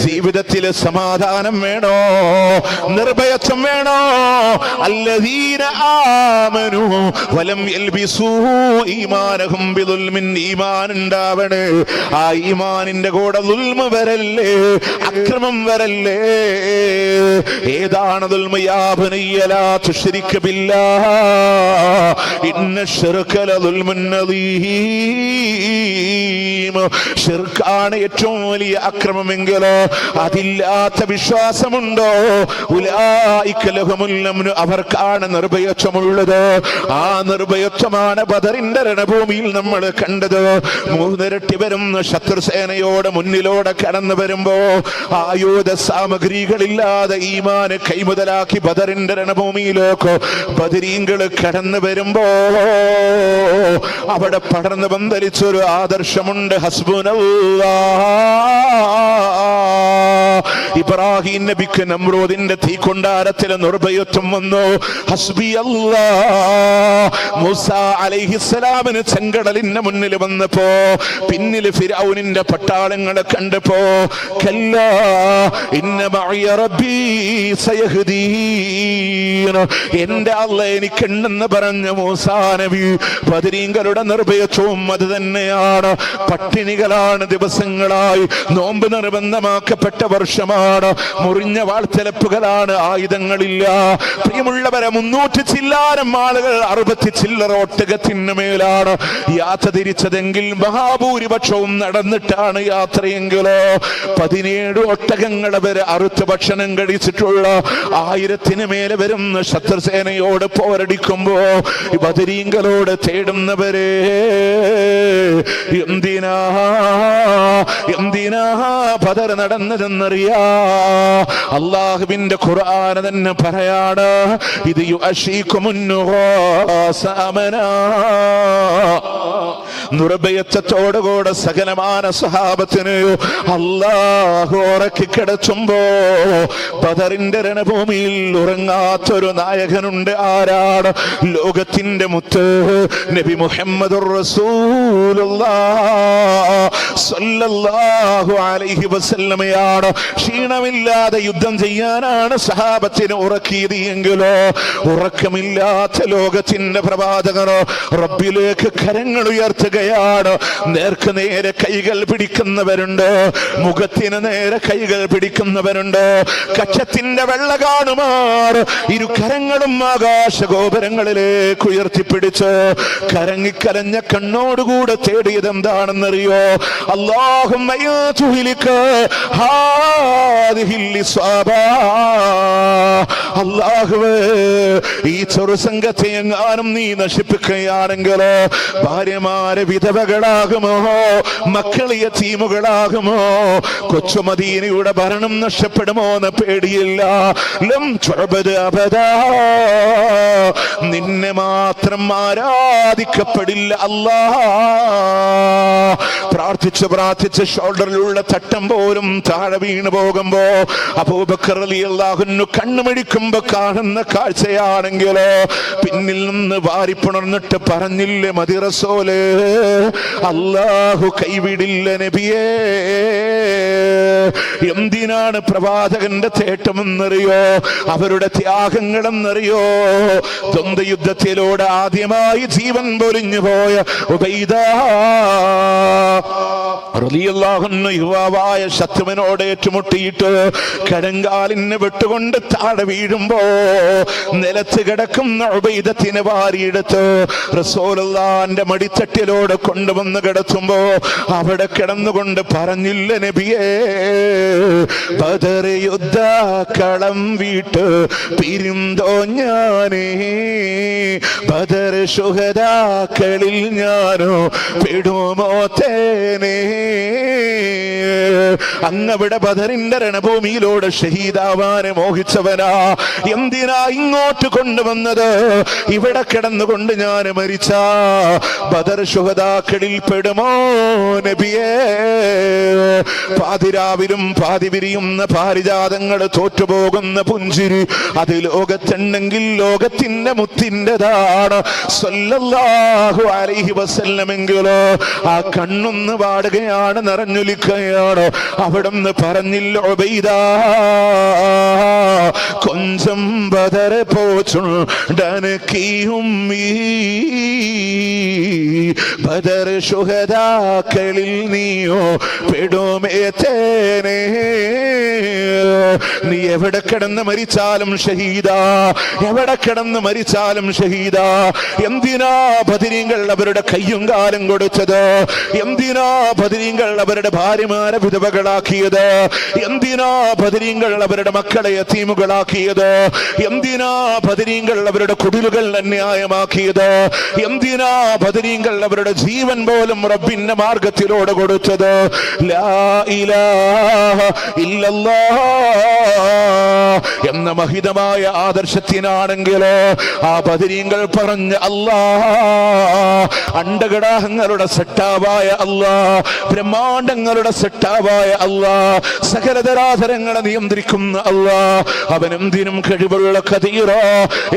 ജീവിതത്തിൽ സമാധാനം വേണോ, നിർഭയത്വം വേണോ? അല്ലദീന ആമനു വലം യൽബിസൂ ഈമാനഹും ബിദുൽമിൻ. ഈമാൻ ഉണ്ടാവണേ, ആ ഈമാനിന്റെ കൂടെ ദുൽമ വരല്ലേ, അക്രമം വരല്ലേ. ഏതാണ് ദുൽമ? യാ ബനിയ്യ ലാ തുശ്രിക ബില്ലാഹ് ഇന്ന ശിർക ലദുൽമുൻ അദീം. ശിർക്കാണ് ഏറ്റവും വലിയ അക്രമമെങ്കിലോ അതില്ലാത്ത വിശ്വാസമുണ്ടോ? ഉലൈക ലഹുമുൽ അംനു, അവർക്കാണ് നിർഭയത്വമുള്ളത്. ആ നിർഭയത്വമാണ് ബദറിന്റെ രണഭൂമിയിൽ നമ്മൾ കണ്ടത്. മൂന്നിരട്ടി വരുന്ന ശത്രുസേനയോട് മുന്നിലൂടെ കടന്നു വരുമ്പോ ആയുധ സാമഗ്രികളില്ലാതെ ഈമാന് കൈമുതലാക്കി ബദറിന്റെ രണഭൂമിയിലേക്ക് ബദരീങ്ങൾ കടന്നു വരുമ്പോ അവിടെ പടർന്നു പന്തലിച്ചൊരു ആദർശമുണ്ട്. ഇബ്രാഹിം നബിക്ക് നമ്രൂദിന്റെ തീക്കൊണ്ടാരത്തിലെ നിർഭയത്വം വന്നു. ഹസ്ബി അല്ലാഹ്. മൂസ അലൈഹിസ്സലാമിന് ചെങ്കടലിന്റെ മുന്നിൽ വന്നപ്പോ പിന്നിൽ ഫിർഔനിന്റെ പട്ടാളങ്ങളെ കണ്ടപ്പോ കല്ലാ ഇന്ന മഅയ റബ്ബി സയഹ്ദീൻ, എന്റെ അല്ലാഹ് എനിക്കുണ്ടെന്ന് പറഞ്ഞ മൂസാ നബി. ബദരീങ്ങളുടെ നിർഭയത്വവും അത് തന്നെയാണ്. പട്ടിണികളാണ് ദിവസങ്ങളായി, നോമ്പ് നിർബന്ധമാക്കപ്പെട്ട വർഷമാണ്, മുറിഞ്ഞ വാൾത്തലപ്പുകളാണ്, ആയുധങ്ങളില്ല. പ്രിയമുള്ളവരെ, 300 ചില്ലാനം ആളുകൾ 60 ചില്ലറ ഒട്ടകത്തിന് മേലാണ് യാത്ര തിരിച്ചതെങ്കിൽ മഹാഭൂരിപക്ഷവും നടന്നിട്ടാണ് യാത്രയെങ്കിലോ 17 ഒട്ടകങ്ങൾ വരെ അറുത്ത് ഭക്ഷണം കഴിച്ചിട്ടുള്ള 1000-ന് മേലെ വരുന്ന ശത്രുസേനയോട് പോരടിക്കുമ്പോ ബദരീങ്ങളോട് തേടുന്നവരെ എന്തിനാ ബദർ നടന്നതെന്നറിയാ? അല്ലാഹുവിന്റെ ഖുർആൻ തന്നെ പറയാണ്, ഇത് നിർഭയത്വത്തോടുകൂടെ സകലമാന സ്വഹാബത്തിന് അല്ലാഹു ഉറക്കി കിടച്ചുമ്പോ ബദറിന്റെ രണഭൂമിയിൽ ഉറങ്ങാത്തൊരു നായകനുണ്ട്. ആരാണ്? ലോകത്തിന്റെ മുത്ത് നബി മുഹമ്മദുർ റസൂലുള്ളാഹ് സ്വല്ലല്ലാഹു അലൈഹി വസല്ലമയാണ്. ക്ഷീണമില്ലാതെ യുദ്ധം ചെയ്യാനാണ് സഹാബത്തിന് ഉറക്കിയത് എങ്കിലോ ഉറക്കമില്ലാത്ത ലോകത്തിന്റെ പ്രവാചകനോ റബ്ബിലേക്ക് കരങ്ങൾ ഉയർത്തുകയാണ്. നേർക്ക് നേരെ കൈകൾ പിടിക്കുന്നവരുണ്ട്, മുഖത്തിന് നേരെ കൈകൾ പിടിക്കുന്നവരുണ്ട്. കക്ഷത്തിന്റെ വെള്ള കാണുമാർ ഇരു കരങ്ങളും ആകാശ ഗോപുരങ്ങളിലേക്ക് ഉയർത്തിപ്പിടിച്ച് കരങ്ങിക്കലഞ്ഞ കണ്ണോടുകൂടെ തേടിയത് എന്താണെന്നറിയോ? അല്ലാഹുമ്മ യാ തുഹ്ലിക ഹാദിഹിൽ ഇസ്വാബാ. അല്ലാഹുവേ, ഈ ചെറുസംഘത്തെ എങ്ങാനും നീ നശിപ്പിക്കുകയാണെങ്കിലോ ഭാര്യമാരെ വിധവകളാകുമോ, മക്കളെ യതീമുകളാകുമോ, കൊച്ചുമദീനയുടെ ഭരണം നഷ്ടപ്പെടുമോ എന്ന് പേടിയില്ല. ലം തുഅബദ് അബദാ, നിന്നെ മാത്രം ആരാധിക്കപ്പെടില്ല അല്ലാഹ്. പ്രാർത്ഥിച്ച് ഷോൾഡറിലുള്ള തട്ടം പോലും താഴെ വീണു പോകുമ്പോ അബൂബക്കർ റളിയല്ലാഹു അൻഹു കണ്ണുമിടിക്കുമ്പോ കാണുന്ന കാഴ്ചയാണെങ്കിലോ പിന്നിൽ നിന്ന് വാരിപ്പുണർന്നിട്ട് പറഞ്ഞില്ലേ മതി റസൂലേ, അല്ലാഹു കൈവിടില്ല നബിയേ. എന്തിനാണ് പ്രവാചകന്റെ തേട്ടമെന്നറിയോ? അവരുടെ ത്യാഗങ്ങളെന്നറിയോ? ദ്വന്ദ്വ യുദ്ധത്തിലൂടെ ആദ്യമായി ജീവൻ പൊലിഞ്ഞു പോയ ഉബൈദ റളിയല്ലാഹു അൻഹു യുവാവായ ശത്രുവിനോട് ഏറ്റുമുട്ടിയിട്ട് കടങ്കാലിന് വിട്ടുകൊണ്ട് താഴെ വീഴുമ്പോ നിലത്ത് കിടക്കുന്ന ഉബൈദത്തിനെ വാരിയെടുത്ത് റസൂലുള്ളാഹിന്റെ മടിത്തട്ടിലോട് കൊണ്ടുവന്ന് കിടത്തുമ്പോ അവിടെ കിടന്നുകൊണ്ട് പറഞ്ഞില്ല നബിയേ, ബദർ യുദ്ധ കളം വീട്ട് പിരിന്തോ ഞാനേ, ബദർ ശുഹദാക്കളിൽ ഞാനോ പെടുമോ തേനേ. അങ്ങവിടെ ബദറിന്റെ രണഭൂമിയിലൂടെ ഷഹീദാവാനെ മോഹിച്ചവനാ. എന്തിനാ ഇങ്ങോട്ട് കൊണ്ടുവന്നത്? ഇവിടെ കിടന്നുകൊണ്ട് ഞാൻ മരിച്ച ബദർ ശുഹദാക്കളിൽ പെടുമോ നബിയേ? പാതിരാവിലും പാതി വിരിയുന്ന പാരിജാതങ്ങൾ തോറ്റുപോകുന്ന പുഞ്ചിരി അത് ലോകത്തുണ്ടെങ്കിൽ ലോകത്തിന്റെ മുത്തിൻ്റെതാണ് സ്വല്ലല്ലാഹു അലൈഹി വസല്ലമെങ്കിലോ ആ കണ്ണൊന്ന് പാടുകയാണ്, നിറഞ്ഞൊലിക്കുകയാണ്. അവിടെ അവിടുന്ന് പറഞ്ഞില്ല ഉബൈദ കൊഞ്ചം ബദർ പോച്ചുണ്ടനക്കിയും ബദർ ശുഹദാക്കളിൽ നീയോ പെടുമേത്തേനേ നീ എവിടെ കിടന്ന് മരിച്ചാലും ഷഹീദാ എവിടെ കിടന്ന് മരിച്ചാലും ഷഹീദാ എന്തിനാ ബദരീങ്ങൾ അവരുടെ കയ്യും കാലും കൊടുത്തത് എന്തിനാ ബദരീങ്ങൾ അവരുടെ ഭാര്യമാരെ വിധവകളാക്കിയത് എന്തിനാ ബദരീങ്ങൾ അവരുടെ മക്കളെ യതീമുകളാക്കിയത് എന്തിനാ ബദരീങ്ങൾ അവരുടെ കുടിലുകൾ അന്യായമാക്കിയത് എന്തിനാ ബദരീങ്ങൾ അവരുടെ ജീവൻ പോലും റബ്ബിന്റെ മാർഗത്തിലൂടെ കൊടുത്തത് ലാ ഇലാഹ ഇല്ലല്ലാഹ് എന്ന മഹിതമായ ആദർശത്തിനാണെങ്കിൽ ആ ബദരീങ്ങൾ പറഞ്ഞ അല്ലാഹ് അണ്ടകടാഹങ്ങളുടെ സെട്ടാവായ അല്ലാഹ് ബ്രഹ്മാണ്ടങ്ങളുടെ സെട്ടാവായ അല്ലാഹ് സകലതരാധരങ്ങളെ നിയന്ത്രിക്കുന്ന അല്ലാഹ് അവനെന്തിനും കഴിവുള്ള ഖദീറ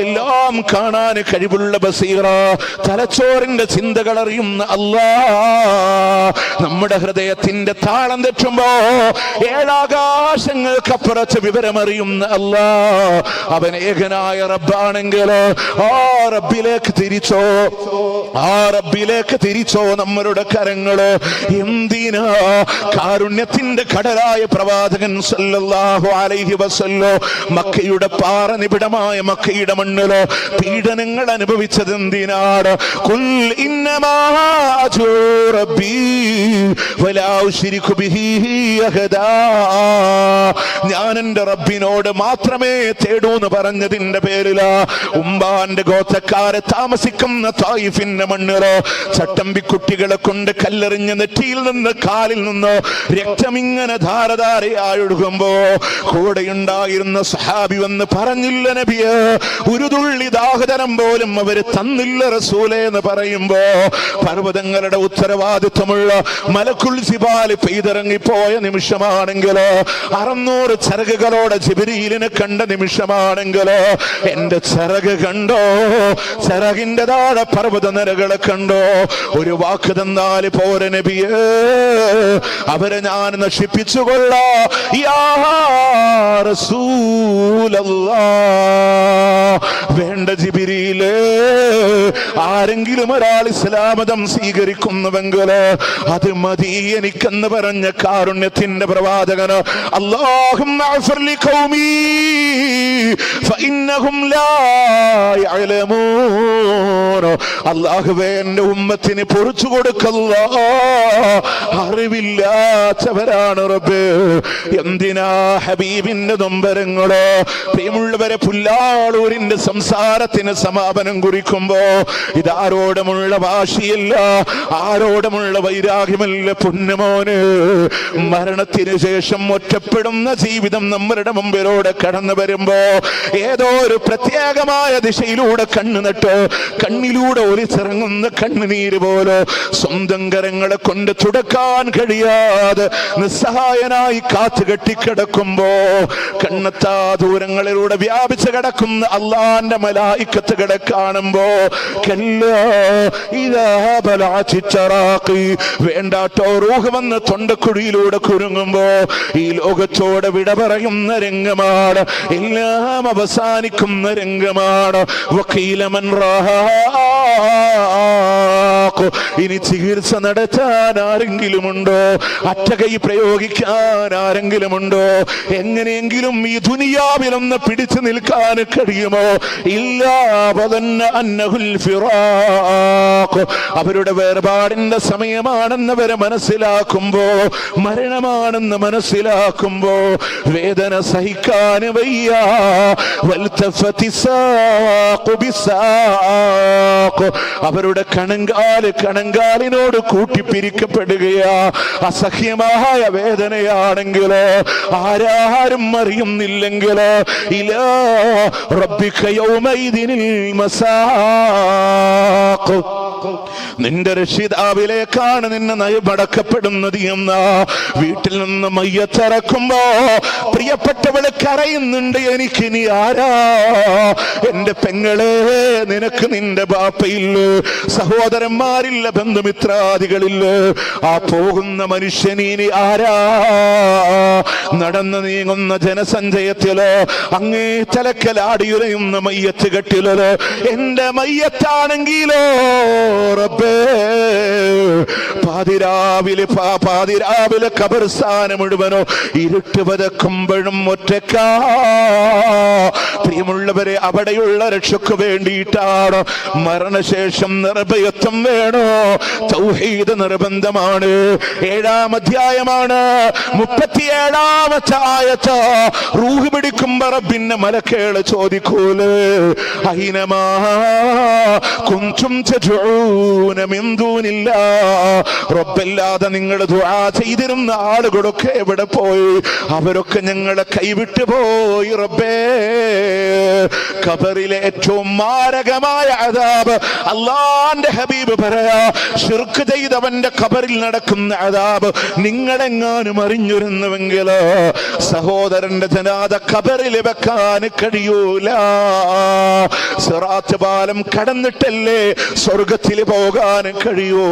എല്ലാം കാണാൻ കഴിവുള്ള ബസീറ തലച്ചോറിന്റെ ചിന്തകൾ അറിയുന്ന അല്ലാഹ് നമ്മുടെ ഹൃദയത്തിന്റെ താളം തെറ്റുമ്പോ ഏഴാകാശങ്ങൾക്കപ്പുറത്ത് വിവരമറിയുന്ന അല്ലാഹ് അവൻ ഏകനായ റബ്ബാണെങ്കിൽ ആ റബ്ബിലേക്ക് തിരിച്ചോ നമ്മളുടെ കരങ്ങള് എന്തിനാ കാരുണ്യത്തിന്റെ കടലായ പ്രവാചകൻ സല്ലല്ലാഹു അലൈഹി വസല്ലം മക്കയുടെ പാറനിബിഡമായ മക്കയുടെ മണ്ണില് പീഡനങ്ങൾ അനുഭവിച്ചത് എന്തിനാണ് ഖുൽ ഇന്നമാ അജൂ റബ്ബി വലാ ഉശ്രികു ബിഹി അഹദാ ഞാൻ എന്റെ റബ്ബിനോട് മാത്രമേ തേടൂ എന്ന് പറഞ്ഞതിന്റെ പേരില് ഉമ്മാന്റെ ഗോത്രക്കാരെ താമസിക്കുന്ന തായിഫിന്റെ മണ്ണില് ചട്ടമ്പിക്കുട്ടികളെ കൊണ്ട് കല്ലെറിഞ്ഞ് നെറ്റിയിൽ നിന്ന് കാലിൽ നിന്ന് രക്തമിങ്ങനെ ധാരധാരയായി ഒഴുകുമ്പോ കൂടെയുണ്ടായിരുന്ന സഹാബി വന്ന് പറഞ്ഞില്ല നബിയെ ഒരു തുള്ളി ദാഹജലം പോലും അവര് തന്നില്ല റസൂലേ എന്ന് പറയുമ്പോ പർവ്വതങ്ങളുടെ ഉത്തരവാദിത്വമുള്ള മലക്കുൽ ജിബാല് പെയ്തിറങ്ങിപ്പോയ നിമിഷമാണെങ്കിൽ 600 ചിറകുകളോടെ ജിബ്രീലിനെ കണ്ട നിമിഷമാണെങ്കിൽ എന്റെ ചിറക് കണ്ടോ ചിറകിന്റെ താഴെ പർവ്വത നിരകളെ കണ്ടോ ഒരു വാക്ക് തന്നാൽ പോരെ നബിയേ അവരെ ഞാൻ നശിപ്പിച്ചുകൊള്ളാ യാ റസൂലല്ലാഹ് വേണ്ട ജിബ്രീലേ ആരെങ്കിലും ഒരാൾ ഇസ്ലാമതം സ്വീകരിക്കുന്നുവെങ്കിൽ അത് മതി എനിക്കെന്ന് പറഞ്ഞ കാരുണ്യത്തിന്റെ പ്രവാചകന് അല്ലാഹുമ്മ അഗ്ഫിർ ലി ഖൗമി ഫഇന്നഹും ലാ യഅലമൂൻ അല്ലാഹുവേ എന്റെ ഉമ്മത്തിന് പൊറുച്ചു കൊടുക്കല്ലാഹ് അറിവില്ലാത്തവരാണ് റബ്ബേ എന്തിനാ ഹബീബിന്റെ നൊമ്പരങ്ങള് പ്രിയമുള്ളവരെ പുല്ലാളൂരിന്റെ സംസാരത്തിന് സമാപനം കുറിക്കുമ്പോ ഇതാരോടുമുള്ള വാശിയല്ല ആരോടുമുള്ള വൈരാഗ്യമല്ല പൊന്നുമോന് മരണത്തിന് ശേഷം ഒറ്റപ്പെടുന്ന ജീവിതം നമ്മളുടെ മുമ്പിലൂടെ കടന്നു വരുമ്പോ ഏതോ ഒരു പ്രത്യേകമായ ദിശയിലൂടെ കണ്ണു നട്ട് കണ്ണിലൂടെ ഒലിച്ചിറങ്ങുന്ന കണ്ണുനീര് പോലെ സ്വന്തം കരങ്ങളെ കൊണ്ട് തുടക്കാൻ കഴിയാതെ നിസ്സഹായനായി കാത്തു കെട്ടിക്കിടക്കുമ്പോ കണ്ണെത്താ ദൂരങ്ങളിലൂടെ വ്യാപിച്ചു കിടക്കുന്ന അള്ളാന്റെ മലായിക്കത്തുകളെ കാണുമ്പോ വേണ്ടാട്ടോ റൂഹ് വന്ന് തൊണ്ടക്കുഴിയിലൂടെ കുരുങ്ങുമ്പോ ഈ ലോകത്തോടെ വിട പറയുന്ന രംഗമാണ് എല്ലാം അവസാനിക്കുന്ന രംഗമാണ് വക്കീലമൻ ഇനി ചികിത്സ നടത്താൻ ആരെങ്കിലുമുണ്ടോ അറ്റകൈ പ്രയോഗിക്കാൻ ആരെങ്കിലുമുണ്ടോ എങ്ങനെയെങ്കിലും ഈ ദുനിയാവിലൊന്ന് പിടിച്ചു നിൽക്കാൻ കഴിയുമോ ഇല്ല അവരുടെ വേർപാടിന്റെ സമയമാണെന്നവരെ മനസ്സിലാക്കുമ്പോ മരണമാണെന്ന് മനസ്സിലാക്കുമ്പോ വേദന സഹിക്കാൻ വയ്യ അവരുടെ കണങ്കാലിനോട് കൂട്ടിപ്പിരിക്കപ്പെടുകയാ അസഹ്യമായ വേദനയാണെങ്കിലോ ആരാരും അറിയുന്നില്ലെങ്കിലോ ഇലാ റബ്ബിക യൗമൈദിനിൽ മസാഖ് നിന്റെ രക്ഷിതാവിലേക്കാണ് നിന്നെ നയമടക്കപ്പെടുന്നത് എന്ന വീട്ടിൽ നിന്ന് മയ്യത്തിറക്കുമ്പോ പ്രിയപ്പെട്ടവള് കരയുന്നുണ്ട്. എനിക്കിനി ആരാ? എന്റെ പെങ്ങളെ, നിനക്ക് നിന്റെ ബാപ്പയില്ല, സഹോദരന്മാരില്ല, ബന്ധുമിത്രാദികളില്ല. ആ പോകുന്ന മനുഷ്യനിനി ആരാ? നടന്നു നീങ്ങുന്ന ജനസഞ്ചയത്തിലോ അങ്ങേ തലക്കലാടിയുരയുന്ന മയ്യത്ത് കെട്ടിലോ എന്റെ മയ്യത്താണെങ്കിലോ റബ്ബേ, പാതിരാവിലെ ഖബർസ്ഥാനം മുഴുവനോ ഇരുട്ട് പതക്കുമ്പോഴും ഒറ്റക്കാ. പ്രിയമുള്ളവരെ, അവിടെയുള്ള രക്ഷയ്ക്ക് വേണ്ടിയിട്ടാണ് മരണശേഷം നിർഭയത്വം വേണോ? തൗഹീദ് നിർബന്ധമാണ്. 7-ാം അധ്യായമാണ് 37-ാമത്തെ ആയത്ത്. റൂഹ് പിടിക്കുമ്പോ റബ്ബിന്റെ മലക്കുകൾ ചോദിക്കൂലേ, അയ്നമാ കുൻതും തദ്ഊന മിൻ ദൂനില്ലാഹ്, റബ്ബല്ലാതെ നിങ്ങൾ ദുആ ചെയ്തിരുന്ന ആളുകളൊക്കെ എവിടെ പോയി? അവരൊക്കെ ഞങ്ങളെ കൈവിട്ടു പോയി റബ്ബേ. ഖബറിലെ ഏറ്റവും മാരകമായ അദാബ് അല്ലാഹുവിന്റെ ഹബീബ് പറയാ, ശിർക്ക് ചെയ്തവന്റെ ഖബറിൽ നടക്കുന്ന അദാബ് നിങ്ങളെങ്ങാനും അറിഞ്ഞിരുന്നുവെങ്കിൽ സഹോദരന്റെ ജനാദ ഖബറിൽ വെക്കാൻ കഴിയൂല. സിറാത്ത് പാലം കടന്നിട്ടല്ലേ സ്വർഗത്തിൽ പോകാൻ കഴിയൂ.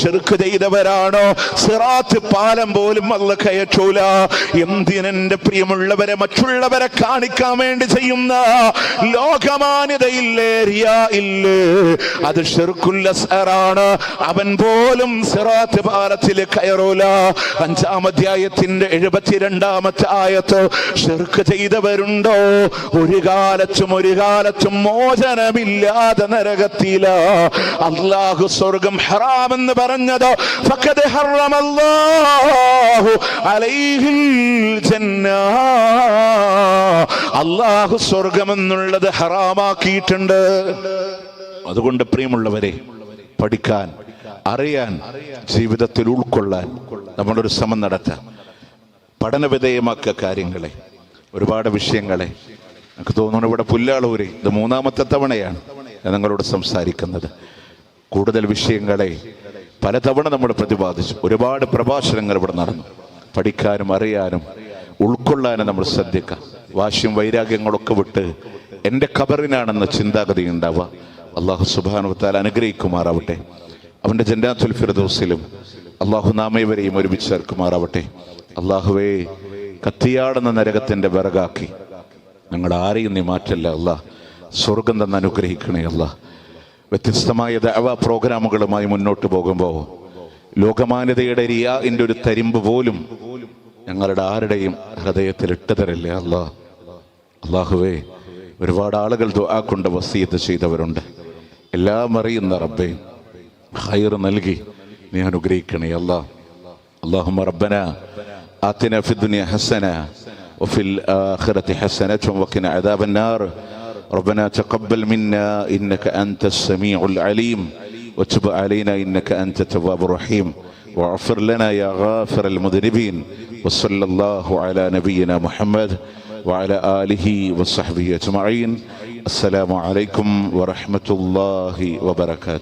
ശിർക്ക് ചെയ്തവരാണോ സിറാത്ത് പാലം പോലും അല്ലാഹ് കയറ്റൂല. എന്തിനെന്റെ പ്രിയമുള്ളവരെ, മറ്റുള്ളവരെ കാണിക്കാൻ വേണ്ടി ചെയ്യുന്ന ലോകമാന്യതയില്ലേ, റിയാ ഇല്ലേ, അത് ശിർക്കുൽ അസ്ഗറാണ്. അവൻ പോലും സിറാത്ത് പാലത്തിൽ കയറൂല. 5-ാം അധ്യായത്തിന്റെ 72-ാമത്തെ ആയത്ത്. ശിർക്ക് ചെയ്തവരുണ്ടോ? ഒരു കാലത്തും മോചനമില്ലാതെ നരകത്തില. അല്ലാഹു സ്വർഗം ഹറാമെന്ന് പറഞ്ഞത് ഫഖദ് ഹറമല്ലാഹു അലൈഹിൽ ജന്ന, അല്ലാഹു സ്വർഗമെന്നുള്ളത് ഹറാമാക്കിയിട്ടുണ്ട്. അതുകൊണ്ട് പ്രിയമുള്ളവരെ, പഠിക്കാൻ, അറിയാൻ, ജീവിതത്തിൽ ഉൾക്കൊള്ളാൻ നമ്മളൊരു ശ്രമം നടത്താം. പഠനവിധേയമാക്കിയ കാര്യങ്ങളെ, ഒരുപാട് വിഷയങ്ങളെ. എനിക്ക് തോന്നുന്നു ഇവിടെ പുല്ലാളൂര് ഇത് 3-ാമത്തെ തവണയാണ് നിങ്ങളോട് സംസാരിക്കുന്നത്. കൂടുതൽ വിഷയങ്ങളെ പലതവണ നമ്മൾ പ്രതിപാദിച്ചു. ഒരുപാട് പ്രഭാഷണങ്ങൾ ഇവിടെ നടന്നു. പഠിക്കാനും അറിയാനും ഉൾക്കൊള്ളാനും നമ്മൾ ശ്രദ്ധിക്കാം. വാശിയും വൈരാഗ്യങ്ങളൊക്കെ വിട്ട് എൻ്റെ ഖബറിനാണെന്ന ചിന്താഗതി ഉണ്ടാവുക. അല്ലാഹു സുബ്ഹാനഹു വ തആല അനുഗ്രഹിക്കുമാറാവട്ടെ. അവൻ്റെ ജന്നാത്തുൽ ഫിർദൗസിലും അല്ലാഹു നാമേവരെയും ഒരുമിച്ച് ചേർക്കുമാറാവട്ടെ. അല്ലാഹുവേ, കത്തിയാടുന്ന നരകത്തിൻ്റെ വിറകാക്കി ഞങ്ങൾ ആരെയും നീ മാറ്റല്ല അല്ലാ. സ്വർഗം തന്നെ അനുഗ്രഹിക്കണേ അല്ലാ. വ്യത്യസ്തമായ ദഅവാ പ്രോഗ്രാമുകളുമായി മുന്നോട്ട് പോകുമ്പോൾ ലോകമാന്യതയുടെ റിയാഇൻ്റെ ഒരു തരിമ്പ് പോലും ഞങ്ങളുടെ ആരുടെയും ഹൃദയത്തിൽ ഇട്ട് തരല്ലേ അല്ലാ. അല്ലാഹുവേ, ഒരുപാട് ആളുകൾ ദുആ കൊണ്ട് വസിയത്ത് ചെയ്തവരുണ്ട്. എല്ലാം അറിയുന്ന റബ്ബേ, ഖൈർ നൽകി നീ അനുഗ്രഹിക്കണേ അല്ലാ. اللهم ربنا آتنا في الدنيا حسنة وفي الآخرة حسنة وقنا عذاب النار. ربنا تقبل منا إنك أنت السميع العليم وتب علينا إنك أنت التواب الرحيم واغفر لنا يا غافر المذنبين. وصلى الله على نبينا محمد وعلى آله وصحبه أجمعين. السلام عليكم ورحمة الله وبركاته.